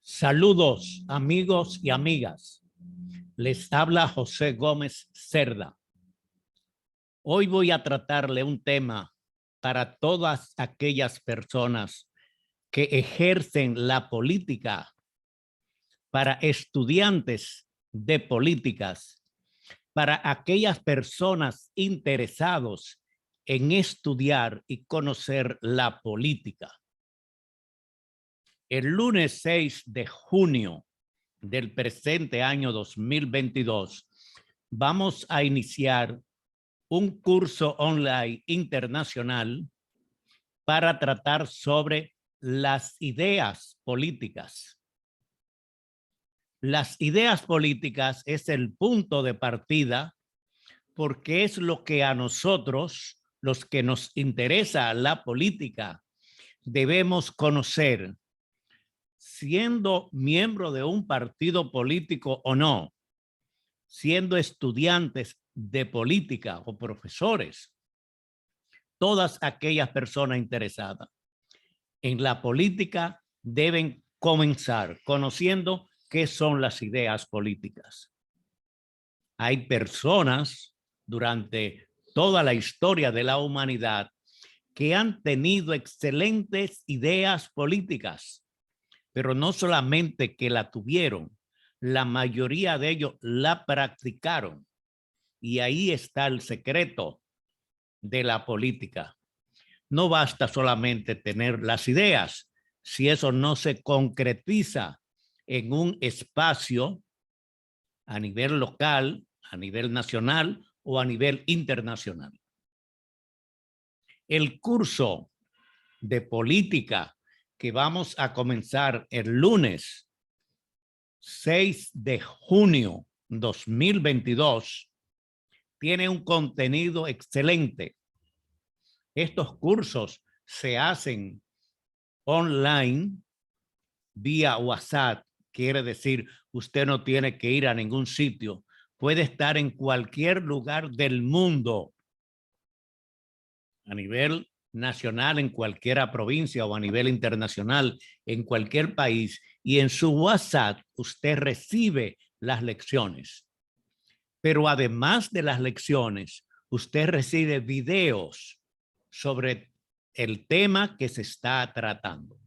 Saludos, amigos y amigas. Les habla José Gómez Cerda. Hoy voy a tratarle un tema para todas aquellas personas que ejercen la política, para estudiantes de políticas, para aquellas personas interesados en estudiar y conocer la política. El lunes 6 de junio del presente año 2022, vamos a iniciar un curso online internacional para tratar sobre las ideas políticas. Las ideas políticas es el punto de partida porque es lo que a nosotros, los que nos interesa la política, debemos conocer, siendo miembro de un partido político o no, siendo estudiantes de política o profesores, todas aquellas personas interesadas en la política deben comenzar conociendo qué son las ideas políticas. Hay personas durante toda la historia de la humanidad que han tenido excelentes ideas políticas, pero no solamente que la tuvieron, la mayoría de ellos la practicaron. Y ahí está el secreto de la política. No basta solamente tener las ideas, si eso no se concretiza en un espacio a nivel local, a nivel nacional o a nivel internacional. El curso de política que vamos a comenzar el lunes 6 de junio 2022 tiene un contenido excelente. Estos cursos se hacen online vía WhatsApp. Quiere decir, usted no tiene que ir a ningún sitio. Puede estar en cualquier lugar del mundo, a nivel nacional, en cualquier provincia o a nivel internacional, en cualquier país. Y en su WhatsApp usted recibe las lecciones. Pero además de las lecciones, usted recibe videos sobre el tema que se está tratando.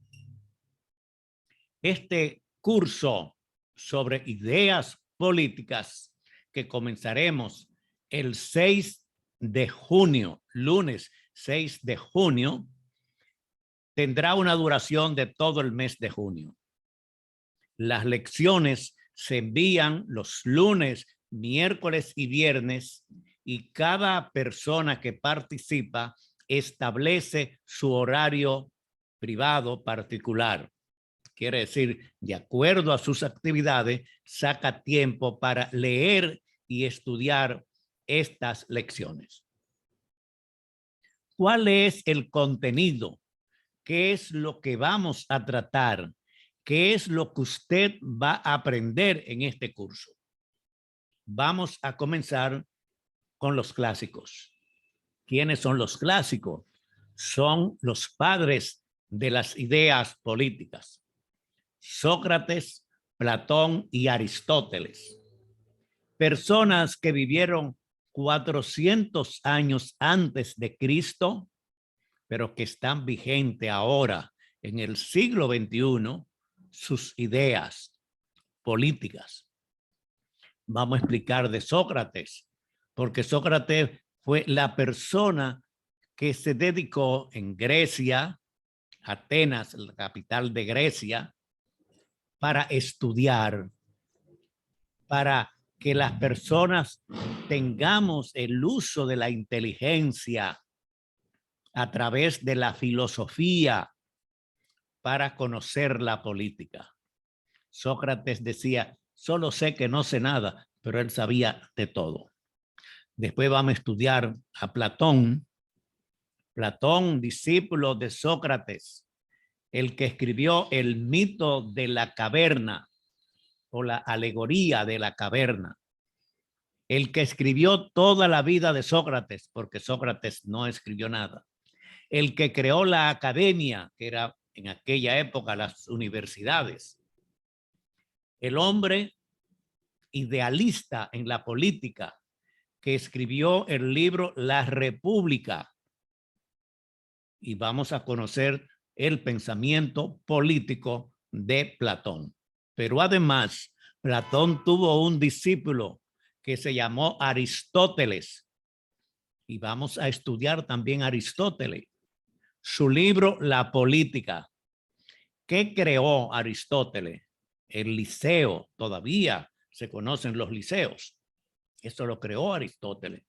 Este curso sobre ideas políticas que comenzaremos el 6 de junio, lunes 6 de junio, tendrá una duración de todo el mes de junio. Las lecciones se envían los lunes, miércoles y viernes, y cada persona que participa establece su horario privado particular. Quiere decir, de acuerdo a sus actividades, saca tiempo para leer y estudiar estas lecciones. ¿Cuál es el contenido? ¿Qué es lo que vamos a tratar? ¿Qué es lo que usted va a aprender en este curso? Vamos a comenzar con los clásicos. ¿Quiénes son los clásicos? Son los padres de las ideas políticas. Sócrates, Platón y Aristóteles. Personas que vivieron 400 años antes de Cristo, pero que están vigentes ahora en el siglo XXI, sus ideas políticas. Vamos a explicar de Sócrates, porque Sócrates fue la persona que se dedicó en Grecia, Atenas, la capital de Grecia, para estudiar, para que las personas tengamos el uso de la inteligencia a través de la filosofía para conocer la política. Sócrates decía, solo sé que no sé nada, pero él sabía de todo. Después vamos a estudiar a Platón. Platón, discípulo de Sócrates, el que escribió el mito de la caverna o la alegoría de la caverna. El que escribió toda la vida de Sócrates, porque Sócrates no escribió nada. El que creó la academia, que era en aquella época las universidades. el hombre idealista en la política que escribió el libro La República. Y vamos a conocer el pensamiento político de Platón. Pero además, Platón tuvo un discípulo que se llamó Aristóteles. Y vamos a estudiar también Aristóteles. Su libro La Política. ¿Qué creó Aristóteles? El liceo, todavía se conocen los liceos. Eso lo creó Aristóteles.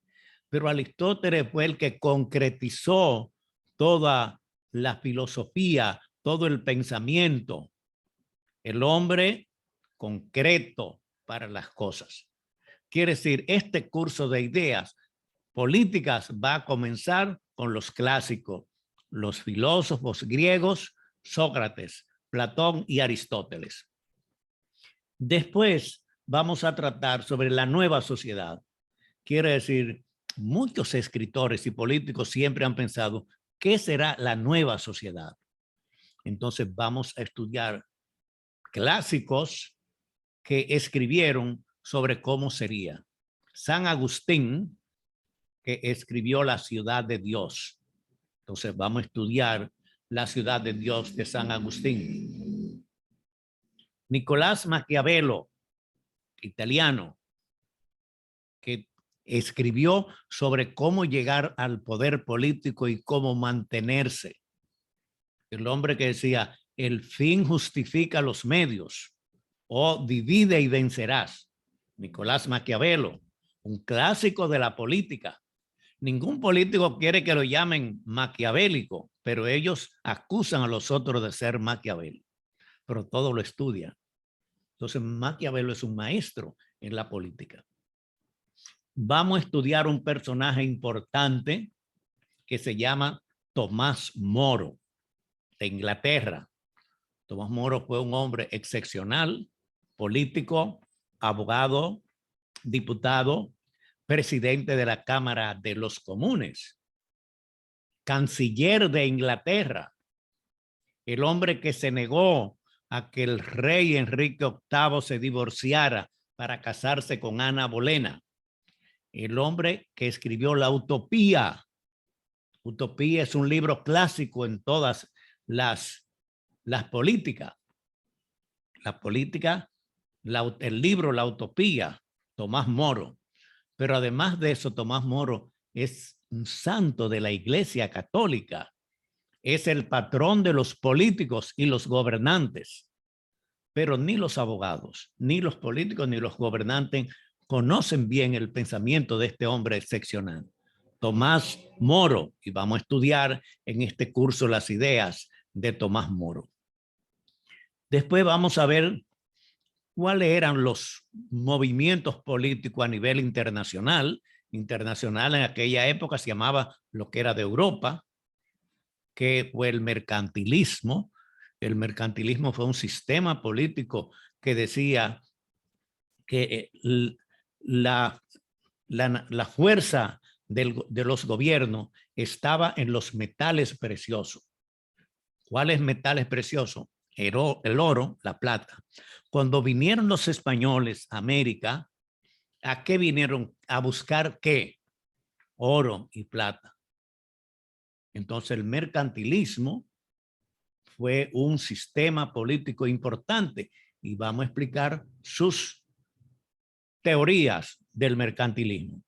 Pero Aristóteles fue el que concretizó toda la filosofía, todo el pensamiento, el hombre concreto para las cosas. Quiere decir, este curso de ideas políticas va a comenzar con los clásicos, los filósofos griegos, Sócrates, Platón y Aristóteles. Después vamos a tratar sobre la nueva sociedad. Quiere decir, muchos escritores y políticos siempre han pensado, ¿qué será la nueva sociedad? Entonces vamos a estudiar clásicos que escribieron sobre cómo sería. San Agustín, que escribió La Ciudad de Dios. Entonces vamos a estudiar La Ciudad de Dios de San Agustín. Nicolás Maquiavelo, italiano, que escribió sobre cómo llegar al poder político y cómo mantenerse. El hombre que decía, el fin justifica los medios, o divide y vencerás. Nicolás Maquiavelo, un clásico de la política. Ningún político quiere que lo llamen maquiavélico, pero ellos acusan a los otros de ser maquiavélicos, pero todo lo estudian. Entonces, Maquiavelo es un maestro en la política. Vamos a estudiar un personaje importante que se llama Tomás Moro, de Inglaterra. Tomás Moro fue un hombre excepcional, político, abogado, diputado, presidente de la Cámara de los Comunes, canciller de Inglaterra, el hombre que se negó a que el rey Enrique VIII se divorciara para casarse con Ana Bolena, el hombre que escribió La Utopía. Utopía es un libro clásico en todas las políticas. La política, el libro La Utopía, Tomás Moro. Pero además de eso, Tomás Moro es un santo de la Iglesia Católica. Es el patrón de los políticos y los gobernantes. Pero ni los abogados, ni los políticos, ni los gobernantes conocen bien el pensamiento de este hombre excepcional, Tomás Moro. Y vamos a estudiar en este curso las ideas de Tomás Moro. Después vamos a ver cuáles eran los movimientos políticos a nivel internacional. Internacional en aquella época se llamaba lo que era de Europa, que fue el mercantilismo. El mercantilismo fue un sistema político que decía que la fuerza de los gobiernos estaba en los metales preciosos. ¿Cuáles metales preciosos? El oro, la plata. Cuando vinieron los españoles a América, ¿a qué vinieron? A buscar ¿qué? Oro y plata. Entonces el mercantilismo fue un sistema político importante y vamos a explicar sus teorías del mercantilismo.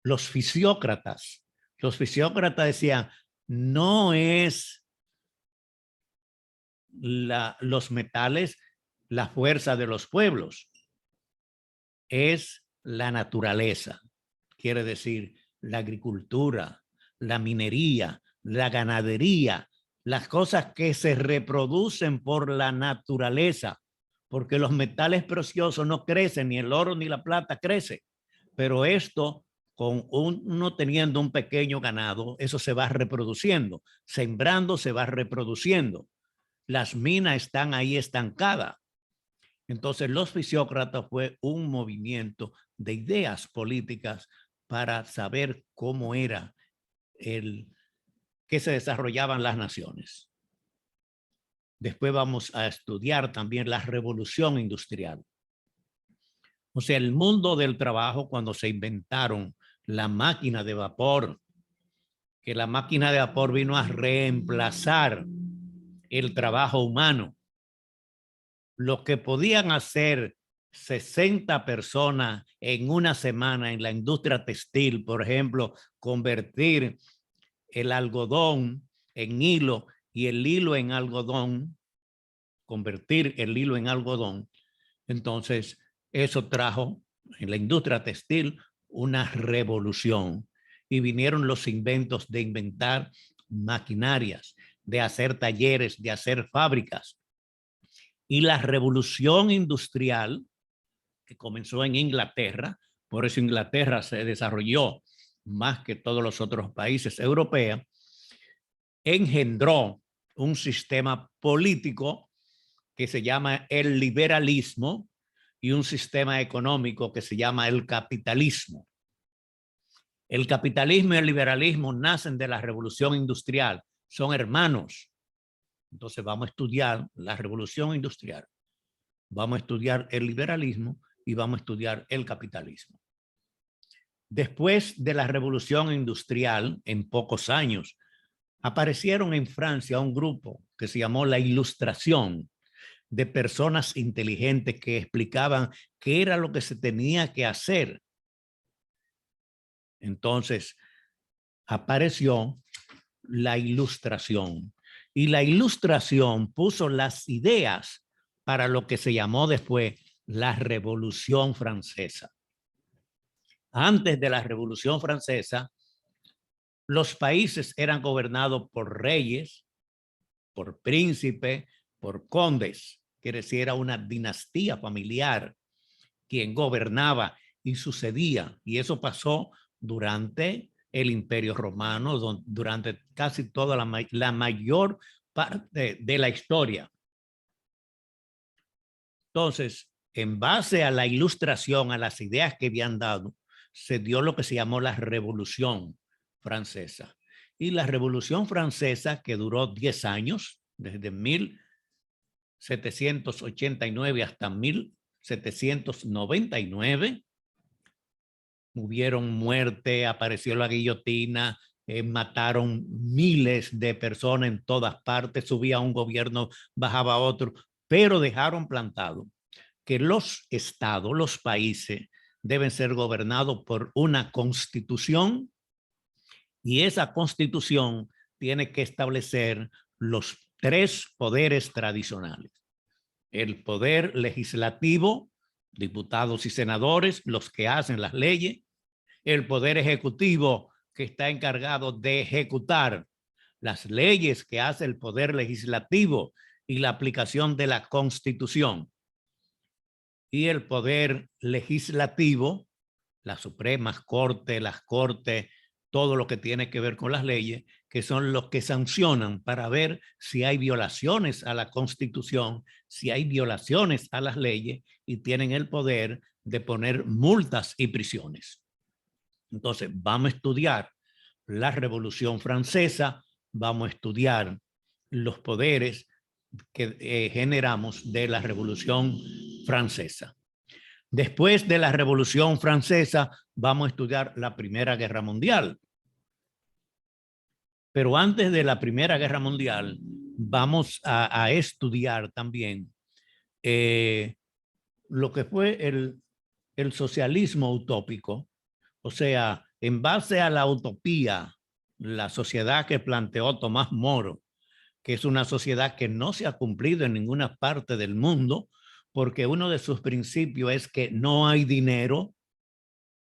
Los fisiócratas decían, no es los metales la fuerza de los pueblos, es la naturaleza. Quiere decir, la agricultura, la minería, la ganadería, las cosas que se reproducen por la naturaleza, porque los metales preciosos no crecen, ni el oro ni la plata crece, pero esto, con uno teniendo un pequeño ganado, eso se va reproduciendo, sembrando se va reproduciendo. Las minas están ahí estancadas. Entonces, los fisiócratas fue un movimiento de ideas políticas para saber cómo era que se desarrollaban las naciones. Después vamos a estudiar también la revolución industrial. O sea, el mundo del trabajo cuando se inventaron la máquina de vapor, que la máquina de vapor vino a reemplazar el trabajo humano. Lo que podían hacer 60 personas en una semana en la industria textil, por ejemplo, convertir el algodón en hilo y el hilo en algodón, convertir el hilo en algodón. Entonces, eso trajo en la industria textil una revolución y vinieron los inventos de inventar maquinarias, de hacer talleres, de hacer fábricas. Y la revolución industrial, que comenzó en Inglaterra, por eso Inglaterra se desarrolló más que todos los otros países europeos, engendró un sistema político que se llama el liberalismo y un sistema económico que se llama el capitalismo. El capitalismo y el liberalismo nacen de la revolución industrial, son hermanos. Entonces vamos a estudiar la revolución industrial, vamos a estudiar el liberalismo y vamos a estudiar el capitalismo. Después de la revolución industrial, en pocos años, aparecieron en Francia un grupo que se llamó la Ilustración, de personas inteligentes que explicaban qué era lo que se tenía que hacer. Entonces apareció la Ilustración y la Ilustración puso las ideas para lo que se llamó después la Revolución Francesa. Antes de la Revolución Francesa, los países eran gobernados por reyes, por príncipes, por condes. Quiere decir, era una dinastía familiar quien gobernaba y sucedía. Y eso pasó durante el Imperio Romano, durante casi toda la mayor parte de la historia. Entonces, en base a la Ilustración, a las ideas que habían dado, se dio lo que se llamó la Revolución Francesa. Y la Revolución Francesa, que duró 10 años, desde 1789 hasta 1799, hubieron muerte, apareció la guillotina, mataron miles de personas en todas partes, subía un gobierno, bajaba otro, pero dejaron plantado que los estados, los países, deben ser gobernados por una constitución y esa constitución tiene que establecer los 3 poderes tradicionales. El poder legislativo, diputados y senadores, los que hacen las leyes, el poder ejecutivo, que está encargado de ejecutar las leyes que hace el poder legislativo y la aplicación de la Constitución, y el poder legislativo, las Supremas Cortes, las Cortes, todo lo que tiene que ver con las leyes, que son los que sancionan para ver si hay violaciones a la Constitución, si hay violaciones a las leyes, y tienen el poder de poner multas y prisiones. Entonces, vamos a estudiar la Revolución Francesa, vamos a estudiar los poderes que generamos de la Revolución Francesa. Después de la Revolución Francesa, vamos a estudiar la Primera Guerra Mundial. Pero antes de la Primera Guerra Mundial, vamos a estudiar también lo que fue el socialismo utópico. O sea, en base a la utopía, la sociedad que planteó Tomás Moro, que es una sociedad que no se ha cumplido en ninguna parte del mundo, porque uno de sus principios es que no hay dinero.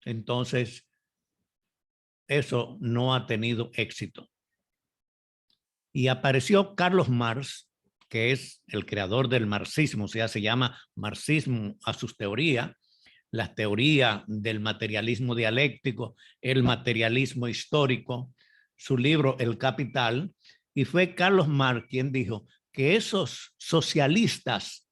Entonces, eso no ha tenido éxito. Y apareció Carlos Marx, que es el creador del marxismo, o sea, se llama marxismo a sus teorías, la teoría del materialismo dialéctico, el materialismo histórico, su libro El Capital, y fue Carlos Marx quien dijo que esos socialistas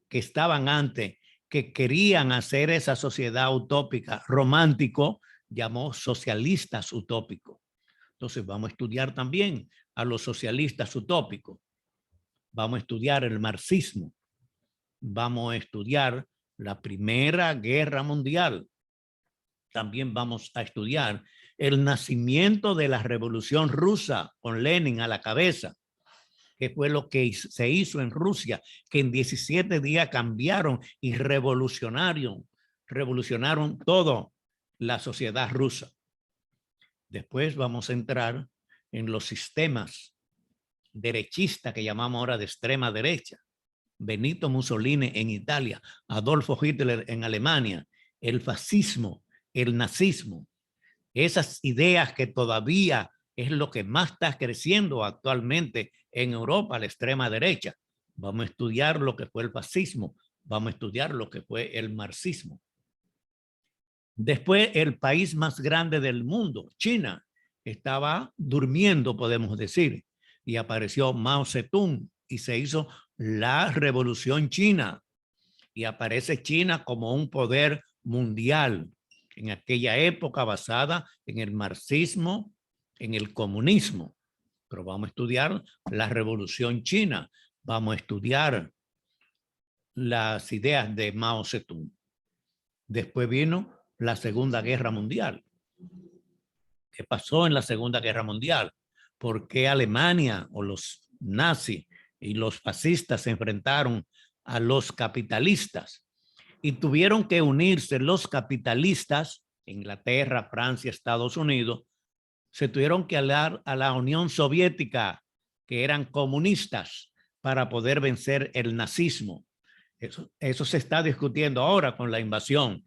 que estaban antes, que querían hacer esa sociedad utópica, romántico, llamó socialistas utópicos. Entonces vamos a estudiar también a los socialistas utópicos. Vamos a estudiar el marxismo. Vamos a estudiar la Primera Guerra Mundial. También vamos a estudiar el nacimiento de la Revolución Rusa con Lenin a la cabeza, que fue lo que se hizo en Rusia, que en 17 días cambiaron y revolucionaron toda la sociedad rusa. Después vamos a entrar en los sistemas derechistas que llamamos ahora de extrema derecha. Benito Mussolini en Italia, Adolfo Hitler en Alemania, el fascismo, el nazismo, esas ideas que todavía es lo que más está creciendo actualmente en Europa, la extrema derecha. Vamos a estudiar lo que fue el fascismo, vamos a estudiar lo que fue el marxismo. Después, el país más grande del mundo, China, estaba durmiendo, podemos decir, y apareció Mao Zedong y se hizo la Revolución China. Y aparece China como un poder mundial en aquella época basada en el marxismo, en el comunismo. Pero vamos a estudiar la Revolución China, vamos a estudiar las ideas de Mao Zedong. Después vino la Segunda Guerra Mundial. ¿Qué pasó en la Segunda Guerra Mundial? ¿Por qué Alemania o los nazis y los fascistas se enfrentaron a los capitalistas? Y tuvieron que unirse los capitalistas, Inglaterra, Francia, Estados Unidos, se tuvieron que aliar a la Unión Soviética, que eran comunistas, para poder vencer el nazismo. Eso se está discutiendo ahora con la invasión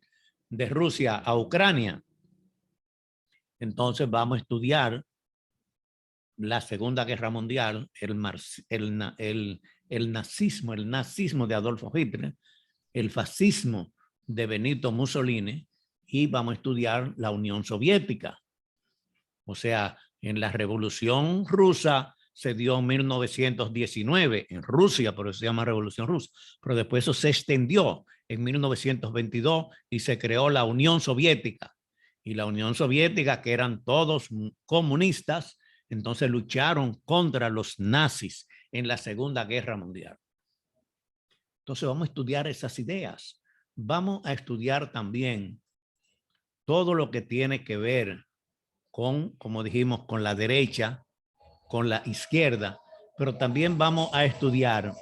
de Rusia a Ucrania. Entonces vamos a estudiar la Segunda Guerra Mundial, el nazismo de Adolfo Hitler, el fascismo de Benito Mussolini, y vamos a estudiar la Unión Soviética. O sea, en la Revolución Rusa se dio en 1919 en Rusia, por eso se llama Revolución Rusa, pero después eso se extendió en 1922 y se creó la Unión Soviética. Y la Unión Soviética, que eran todos comunistas, entonces lucharon contra los nazis en la Segunda Guerra Mundial. Entonces vamos a estudiar esas ideas. Vamos a estudiar también todo lo que tiene que ver con, como dijimos, con la derecha, con la izquierda, pero también vamos a estudiar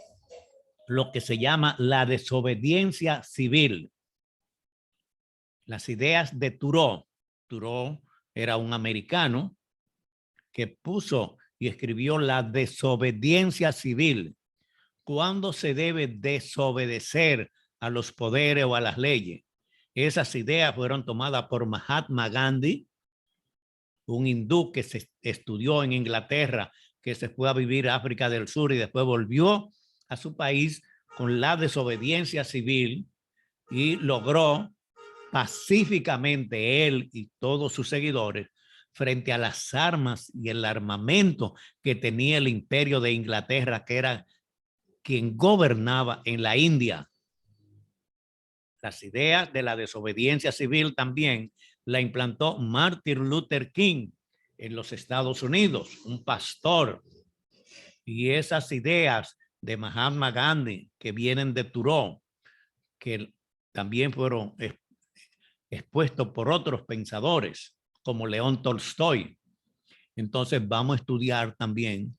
lo que se llama la desobediencia civil. Las ideas de Thoreau. Thoreau era un americano que puso y escribió la desobediencia civil. ¿Cuándo se debe desobedecer a los poderes o a las leyes? Esas ideas fueron tomadas por Mahatma Gandhi, un hindú que se estudió en Inglaterra, que se fue a vivir a África del Sur y después volvió a su país con la desobediencia civil y logró pacíficamente él y todos sus seguidores frente a las armas y el armamento que tenía el imperio de Inglaterra, que era quien gobernaba en la India. Las ideas de la desobediencia civil también la implantó Martin Luther King en los Estados Unidos, un pastor. Y esas ideas de Mahatma Gandhi que vienen de Thoreau, que también fueron expuestos por otros pensadores como León Tolstoy. Entonces vamos a estudiar también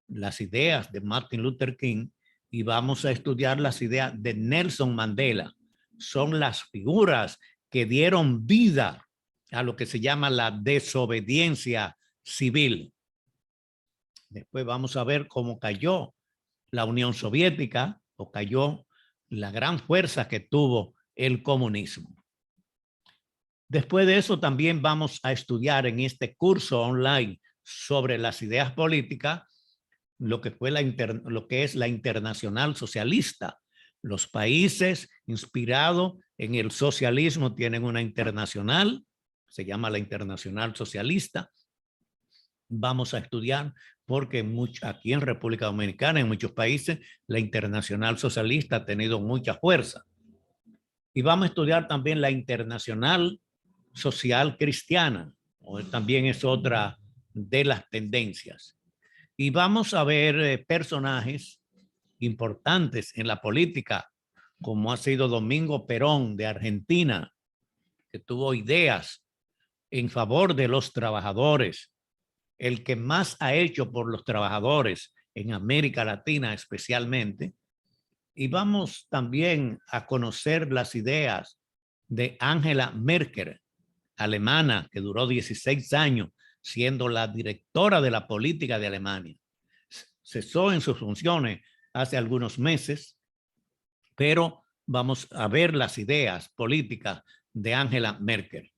las ideas de Martin Luther King y vamos a estudiar las ideas de Nelson Mandela. Son las figuras que dieron vida a lo que se llama la desobediencia civil. Después vamos a ver cómo cayó la Unión Soviética o cayó la gran fuerza que tuvo el comunismo. Después de eso también vamos a estudiar en este curso online sobre las ideas políticas lo que es la Internacional Socialista. Los países inspirados en el socialismo tienen una internacional, se llama la Internacional Socialista. Vamos a estudiar porque aquí en República Dominicana, en muchos países, la Internacional Socialista ha tenido mucha fuerza. Y vamos a estudiar también la Internacional Social Cristiana, también es otra de las tendencias. Y vamos a ver personajes importantes en la política, como ha sido Domingo Perón de Argentina, que tuvo ideas en favor de los trabajadores, el que más ha hecho por los trabajadores en América Latina especialmente. Y vamos también a conocer las ideas de Angela Merkel, alemana, que duró 16 años siendo la directora de la política de Alemania. Cesó en sus funciones hace algunos meses, pero vamos a ver las ideas políticas de Angela Merkel.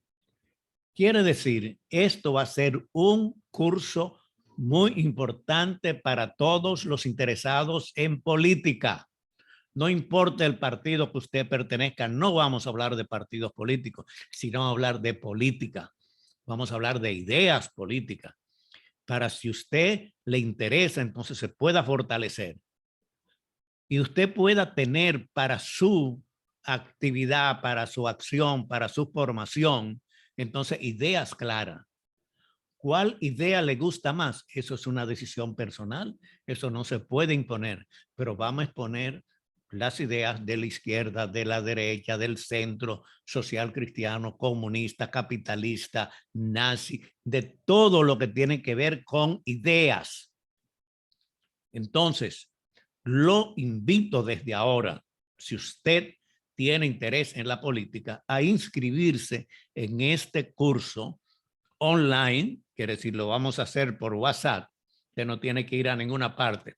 Quiere decir, esto va a ser un curso muy importante para todos los interesados en política. No importa el partido que usted pertenezca, no vamos a hablar de partidos políticos, sino a hablar de política. Vamos a hablar de ideas políticas. Para si usted le interesa, entonces se pueda fortalecer. Y usted pueda tener para su actividad, para su acción, para su formación, entonces ideas claras. ¿Cuál idea le gusta más? Eso es una decisión personal. Eso no se puede imponer, pero vamos a exponer las ideas de la izquierda, de la derecha, del centro, social cristiano, comunista, capitalista, nazi, de todo lo que tiene que ver con ideas. Entonces, lo invito desde ahora, si usted tiene interés en la política, a inscribirse en este curso online, quiere decir, lo vamos a hacer por WhatsApp, usted no tiene que ir a ninguna parte,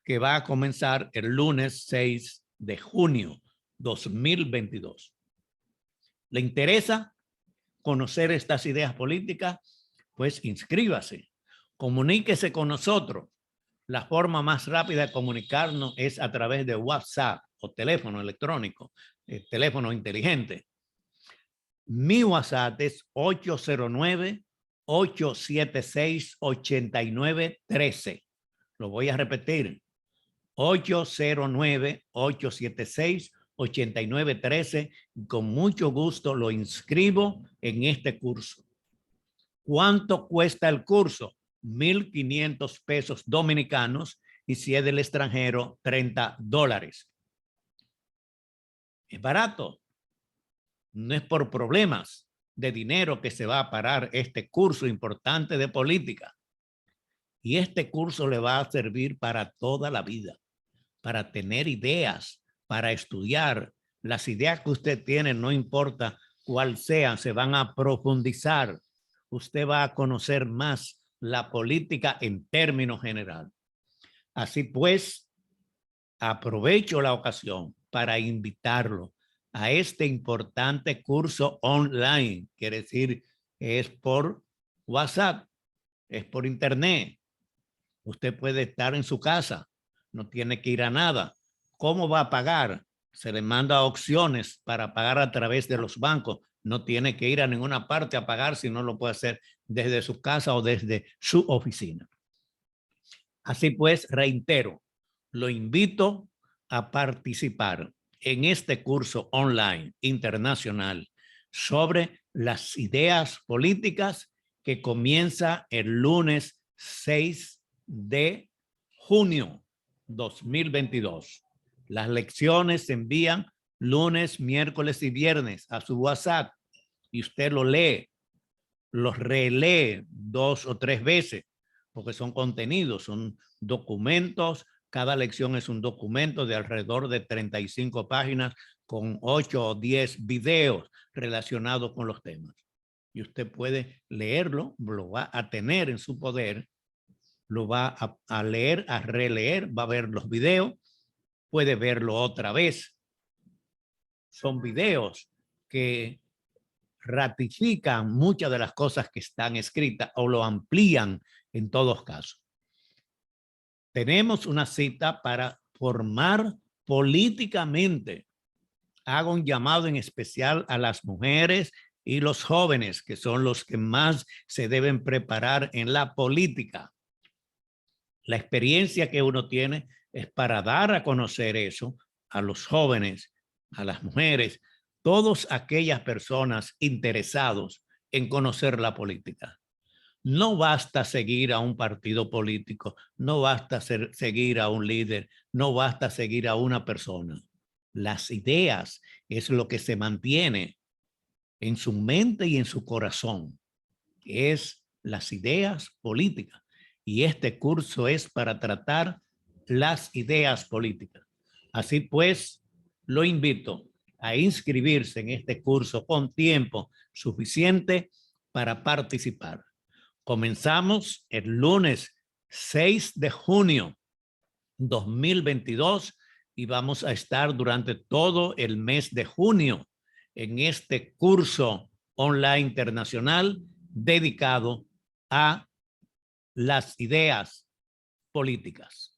que va a comenzar el lunes 6 de junio 2022. ¿Le interesa conocer estas ideas políticas? Pues inscríbase, comuníquese con nosotros. La forma más rápida de comunicarnos es a través de WhatsApp o teléfono electrónico, teléfono inteligente. Mi WhatsApp es 809-876-8913. Lo voy a repetir. 809-876-8913. Con mucho gusto lo inscribo en este curso. ¿Cuánto cuesta el curso? 1,500 pesos dominicanos y si es del extranjero, $30. Es barato. No es por problemas de dinero que se va a parar este curso importante de política. Y este curso le va a servir para toda la vida, para tener ideas, para estudiar. Las ideas que usted tiene, no importa cuál sean, se van a profundizar. Usted va a conocer más la política en términos generales. Así pues, aprovecho la ocasión para invitarlo a este importante curso online. Quiere decir, es por WhatsApp, es por internet. Usted puede estar en su casa, no tiene que ir a nada. ¿Cómo va a pagar? Se le manda opciones para pagar a través de los bancos. No tiene que ir a ninguna parte a pagar, si no lo puede hacer desde su casa o desde su oficina. Así pues, reitero, lo invito a participar en este curso online internacional sobre las ideas políticas que comienza el lunes 6 de junio 2022. Las lecciones se envían lunes, miércoles y viernes a su WhatsApp y usted lo lee, los relee 2 o 3 veces porque son contenidos, son documentos. Cada lección es un documento de alrededor de 35 páginas con 8 o 10 videos relacionados con los temas. Y usted puede leerlo, lo va a tener en su poder, lo va a leer, a releer, va a ver los videos, puede verlo otra vez. Son videos que ratifican muchas de las cosas que están escritas o lo amplían en todos casos. Tenemos una cita para formar políticamente. Hago un llamado en especial a las mujeres y los jóvenes, que son los que más se deben preparar en la política. La experiencia que uno tiene es para dar a conocer eso a los jóvenes, a las mujeres, todas aquellas personas interesados en conocer la política. No basta seguir a un partido político, no basta seguir a un líder, no basta seguir a una persona. Las ideas es lo que se mantiene en su mente y en su corazón, que es las ideas políticas. Y este curso es para tratar las ideas políticas. Así pues, lo invito a inscribirse en este curso con tiempo suficiente para participar. Comenzamos el lunes 6 de junio 2022 y vamos a estar durante todo el mes de junio en este curso online internacional dedicado a las ideas políticas.